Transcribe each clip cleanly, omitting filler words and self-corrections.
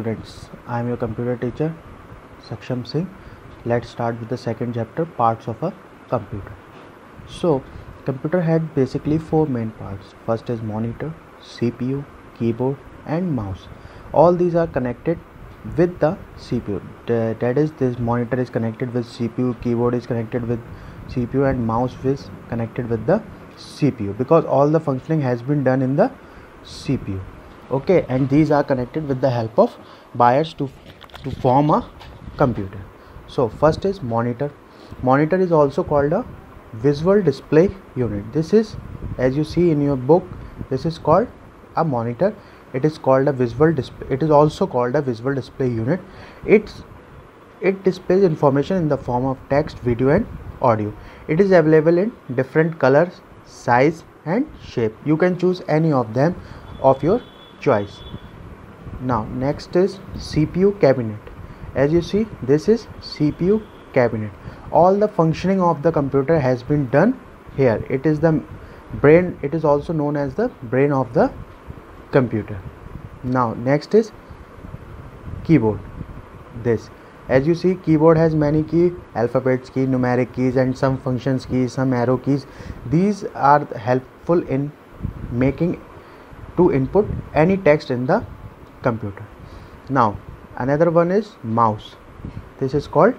Students, I am your computer teacher Saksham Singh. Let's start with the second chapter, parts of a computer. So, computer had basically four main parts. First is monitor, CPU, keyboard and mouse. All these are connected with the CPU. That is, this monitor is connected with CPU, keyboard is connected with CPU and mouse is connected with the CPU because all the functioning has been done in the CPU. Okay, and these are connected with the help of wires to form a computer. So first is monitor. Monitor is also called a visual display unit. This is, as you see in your book, this is called a monitor. It is called a visual display. It is also called a visual display unit. It displays information in the form of text, video and audio. It is available in different colors, size and shape. You can choose any of them of your choice. Now next is CPU cabinet. As you see, this is CPU cabinet. All the functioning of the computer has been done here. It is the brain. It is also known as the brain of the computer. Now next is keyboard. This, as you see, keyboard has many key, alphabets key, numeric keys and some functions keys, some arrow keys. These are helpful in making to input any text in the computer. Now another one is mouse. This is called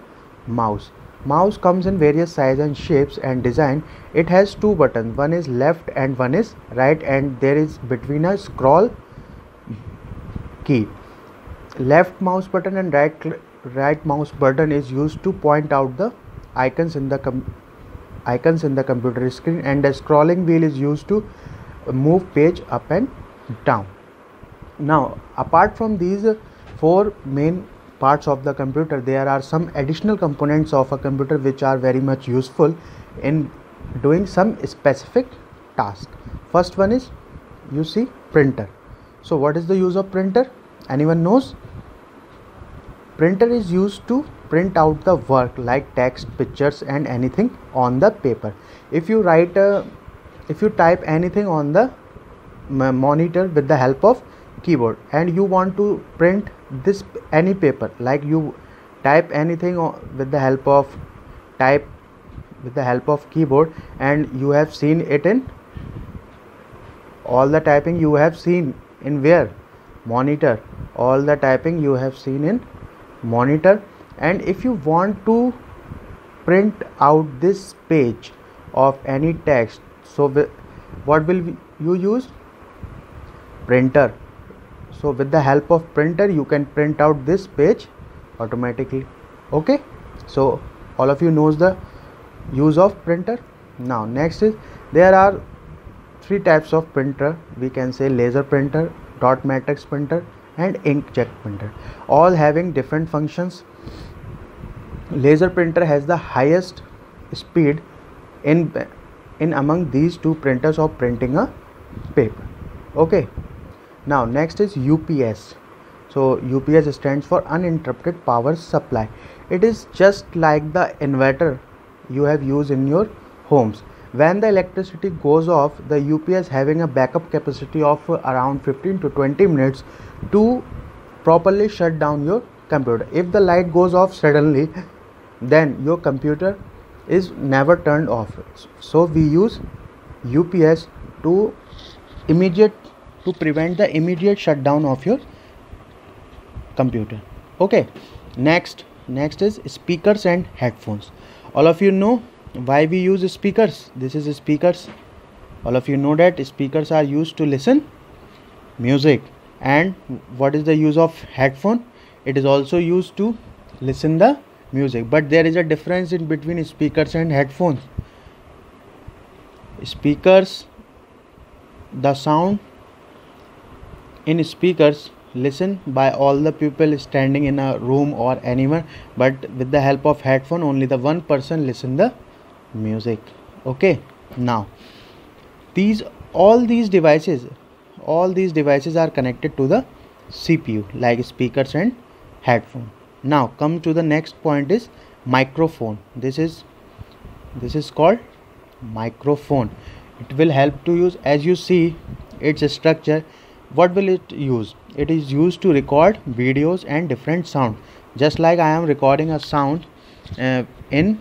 mouse. Mouse comes in various size and shapes and design. It has two buttons, one is left and one is right, and there is between a scroll key. Left mouse button and right mouse button is used to point out the icons in the computer screen, and the scrolling wheel is used to move page up and down. Now apart from these four main parts of the computer, there are some additional components of a computer which are very much useful in doing some specific task. First one is, you see, printer. So what is the use of printer? Anyone knows? Printer is used to print out the work like text, pictures and anything on the paper. If you type anything on the monitor with the help of keyboard and you want to print this any paper, like you type anything with the help of keyboard, and you have seen it in all the typing you have seen in where? Monitor. All the typing you have seen in monitor. And if you want to print out this page of any text, so what will you use? Printer. So with the help of printer you can print out this page automatically. Okay, so all of you knows the use of printer. Now next is, there are three types of printer. We can say laser printer, dot matrix printer and inkjet printer, all having different functions. Laser printer has the highest speed in among these two printers of printing a paper. Okay, now next is UPS. So UPS stands for uninterrupted power supply. It is just like the inverter you have used in your homes. When the electricity goes off, the UPS having a backup capacity of around 15 to 20 minutes to properly shut down your computer. If the light goes off suddenly, then your computer is never turned off. So we use UPS to prevent the immediate shutdown of your computer. Okay, next is speakers and headphones. All of you know why we use speakers. This is speakers. All of you know that speakers are used to listen music. And what is the use of headphone? It is also used to listen the music, but there is a difference in between speakers and headphones. Speakers, the sound in speakers listen by all the people standing in a room or anywhere, but with the help of headphone only the one person listen the music. Okay, now all these devices are connected to the CPU like speakers and headphone. Now come to the next point is microphone. This is called microphone. It will help to use, as you see its structure. What will it use? it is used to record videos and different sound. Just like I am recording a sound in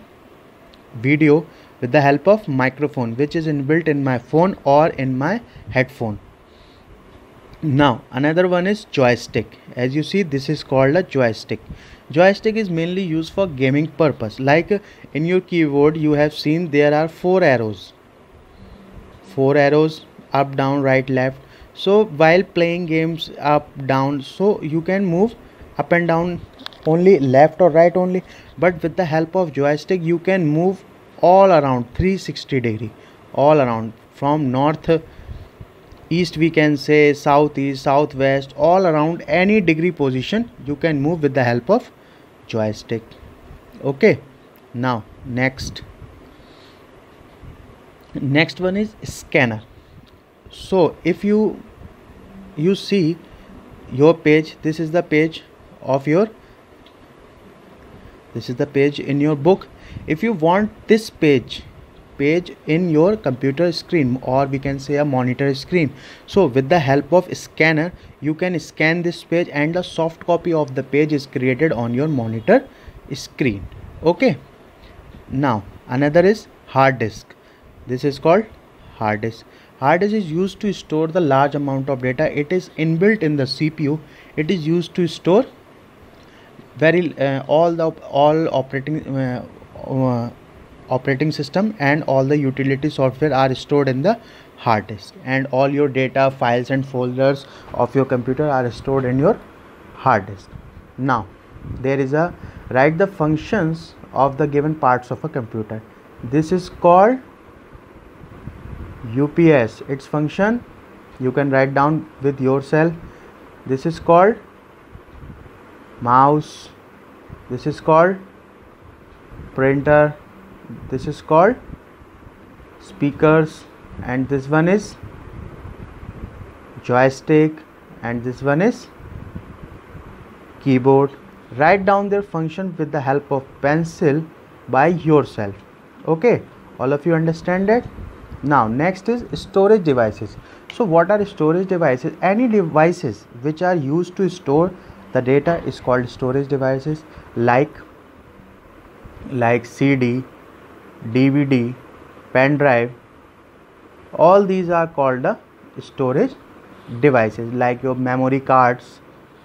video with the help of microphone, which is inbuilt in my phone or in my headphone. Now another one is joystick. As you see, this is called a joystick. Joystick is mainly used for gaming purpose. Like in your keyboard you have seen there are four arrows up, down, right, left. So while playing games up, down, so you can move up and down only left or right only, but with the help of joystick you can move all around 360 degree, all around, from north, east, we can say southeast, southwest, all around any degree position you can move with the help of joystick. Okay, now next one is scanner. So if you see your page, this is the page of your, this is the page in your book. If you want this page in your computer screen, or we can say a monitor screen, so with the help of scanner you can scan this page and a soft copy of the page is created on your monitor screen. Okay, now another is hard disk. This is called hard disk. Hard disk is used to store the large amount of data. It is inbuilt in the CPU. It is used to store all operating system and all the utility software are stored in the hard disk, and all your data, files and folders of your computer are stored in your hard disk. Now there is a write the functions of the given parts of a computer. This is called UPS. Its function you can write down with yourself. This is called mouse, this is called printer, this is called speakers, and this one is joystick, and this one is keyboard. Write down their function with the help of pencil by yourself. Okay, all of you understand that? Now next is storage devices. So what are storage devices? Any devices which are used to store the data is called storage devices, like CD, DVD, pen drive. All these are called the storage devices. Like your memory cards,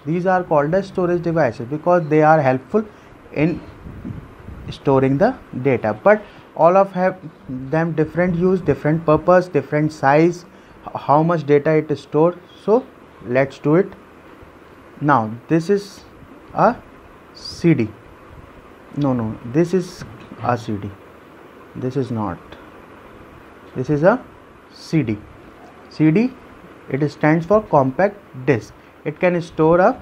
these are called the storage devices because they are helpful in storing the data. But all of them different use, different purpose, different size, how much data it is stored. So let's do it. Now this is a CD. No, this is a CD. This is not. This is a CD. CD, it stands for compact disc. It can store a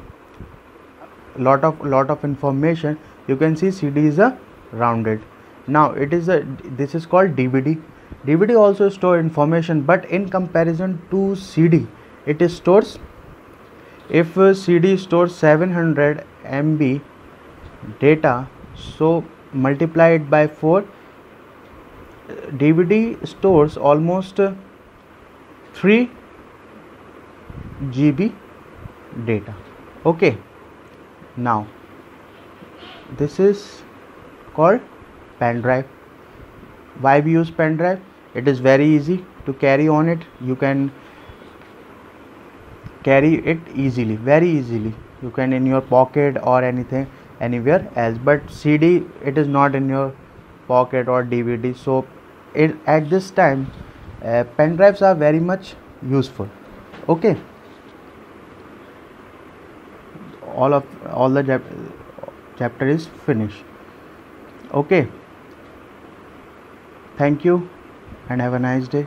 lot of information. You can see CD is a rounded. Now this is called DVD. DVD also store information, but in comparison to CD, it stores, if CD stores 700 MB data, so multiply it by 4. DVD stores almost 3 GB data. Okay, now this is called pen drive. Why we use pen drive? It is very easy to carry on it. You can carry it easily, very easily. You can in your pocket or anything, anywhere else. But CD, it is not in your pocket, or DVD. So at this time pen drives are very much useful. Okay, all the chapter is finished. Okay, thank you and have a nice day.